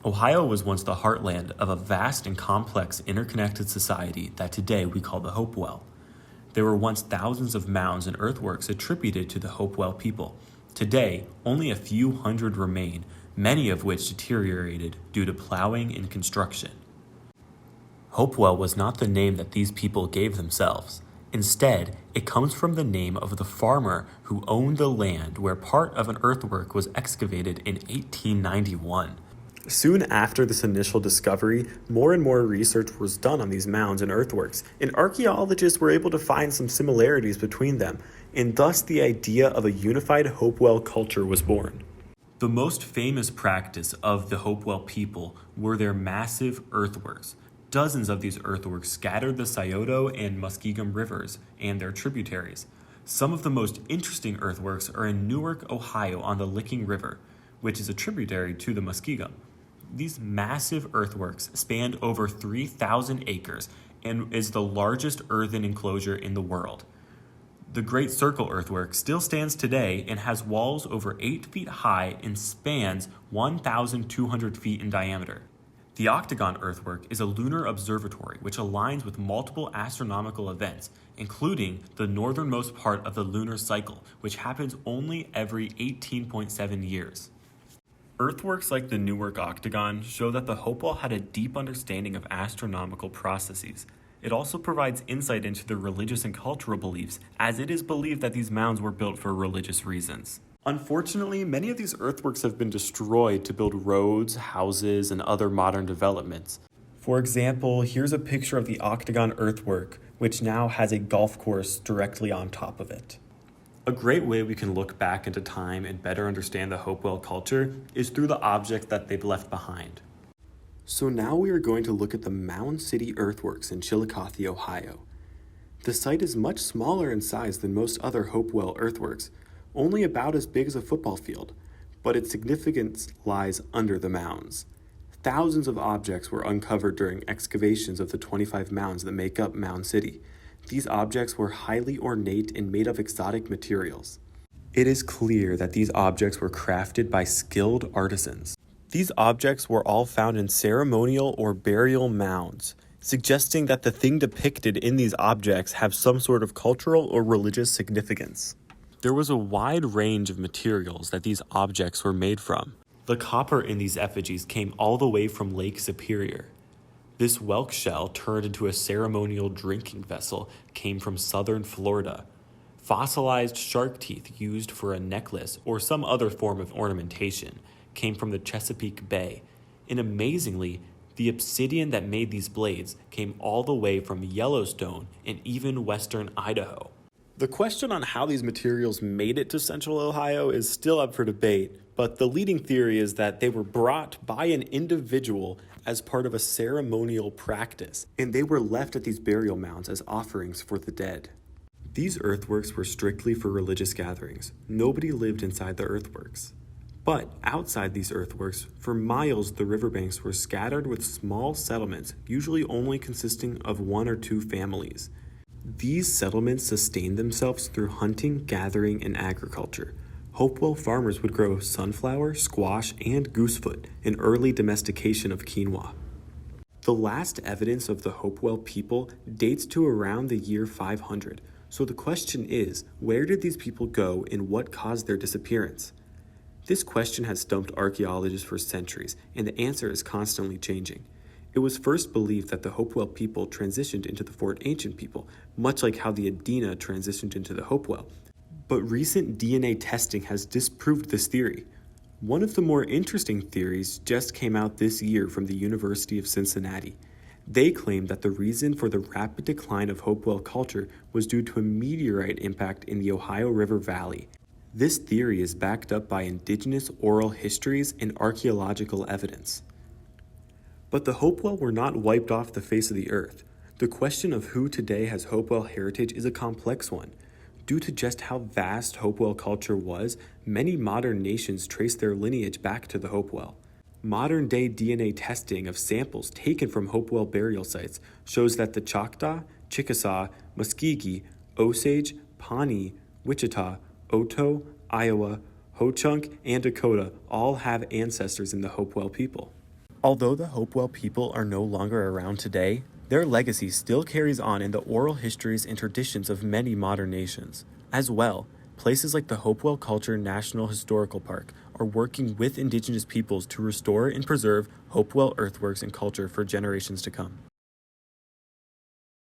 Ohio was once the heartland of a vast and complex interconnected society that today we call the Hopewell. There were once thousands of mounds and earthworks attributed to the Hopewell people. Today, only a few hundred remain, many of which deteriorated due to plowing and construction. Hopewell was not the name that these people gave themselves. Instead, it comes from the name of the farmer who owned the land where part of an earthwork was excavated in 1891. Soon after this initial discovery, more and more research was done on these mounds and earthworks, and archaeologists were able to find some similarities between them, and thus the idea of a unified Hopewell culture was born. The most famous practice of the Hopewell people were their massive earthworks. Dozens of these earthworks scattered the Scioto and Muskingum rivers and their tributaries. Some of the most interesting earthworks are in Newark, Ohio on the Licking River, which is a tributary to the Muskingum. These massive earthworks spanned over 3,000 acres and is the largest earthen enclosure in the world. The Great Circle earthwork still stands today and has walls over 8 feet high and spans 1,200 feet in diameter. The Octagon earthwork is a lunar observatory which aligns with multiple astronomical events, including the northernmost part of the lunar cycle, which happens only every 18.7 years. Earthworks like the Newark Octagon show that the Hopewell had a deep understanding of astronomical processes. It also provides insight into their religious and cultural beliefs, as it is believed that these mounds were built for religious reasons. Unfortunately, many of these earthworks have been destroyed to build roads, houses, and other modern developments. For example, here's a picture of the Octagon earthwork, which now has a golf course directly on top of it. A great way we can look back into time and better understand the Hopewell culture is through the objects that they've left behind. So now we are going to look at the Mound City earthworks in Chillicothe, Ohio. The site is much smaller in size than most other Hopewell earthworks, only about as big as a football field, but its significance lies under the mounds. Thousands of objects were uncovered during excavations of the 25 mounds that make up Mound City. These objects were highly ornate and made of exotic materials. It is clear that these objects were crafted by skilled artisans. These objects were all found in ceremonial or burial mounds, suggesting that the thing depicted in these objects have some sort of cultural or religious significance. There was a wide range of materials that these objects were made from. The copper in these effigies came all the way from Lake Superior. This whelk shell turned into a ceremonial drinking vessel came from southern Florida. Fossilized shark teeth used for a necklace or some other form of ornamentation came from the Chesapeake Bay. And amazingly, the obsidian that made these blades came all the way from Yellowstone and even western Idaho. The question on how these materials made it to central Ohio is still up for debate, but the leading theory is that they were brought by an individual as part of a ceremonial practice, and they were left at these burial mounds as offerings for the dead. These earthworks were strictly for religious gatherings. Nobody lived inside the earthworks. But outside these earthworks, for miles the riverbanks were scattered with small settlements, usually only consisting of 1 or 2 families. These settlements sustained themselves through hunting, gathering, and agriculture. Hopewell farmers would grow sunflower, squash, and goosefoot, an early domestication of quinoa. The last evidence of the Hopewell people dates to around the year 500, so the question is, where did these people go and what caused their disappearance? This question has stumped archaeologists for centuries, and the answer is constantly changing. It was first believed that the Hopewell people transitioned into the Fort Ancient people, much like how the Adena transitioned into the Hopewell. But recent DNA testing has disproved this theory. One of the more interesting theories just came out this year from the University of Cincinnati. They claim that the reason for the rapid decline of Hopewell culture was due to a meteorite impact in the Ohio River Valley. This theory is backed up by indigenous oral histories and archaeological evidence. But the Hopewell were not wiped off the face of the earth. The question of who today has Hopewell heritage is a complex one. Due to just how vast Hopewell culture was, many modern nations trace their lineage back to the Hopewell. Modern-day DNA testing of samples taken from Hopewell burial sites shows that the Choctaw, Chickasaw, Muskegee, Osage, Pawnee, Wichita, Otoe, Iowa, Ho-Chunk, and Dakota all have ancestors in the Hopewell people. Although the Hopewell people are no longer around today, their legacy still carries on in the oral histories and traditions of many modern nations. As well, places like the Hopewell Culture National Historical Park are working with Indigenous peoples to restore and preserve Hopewell earthworks and culture for generations to come.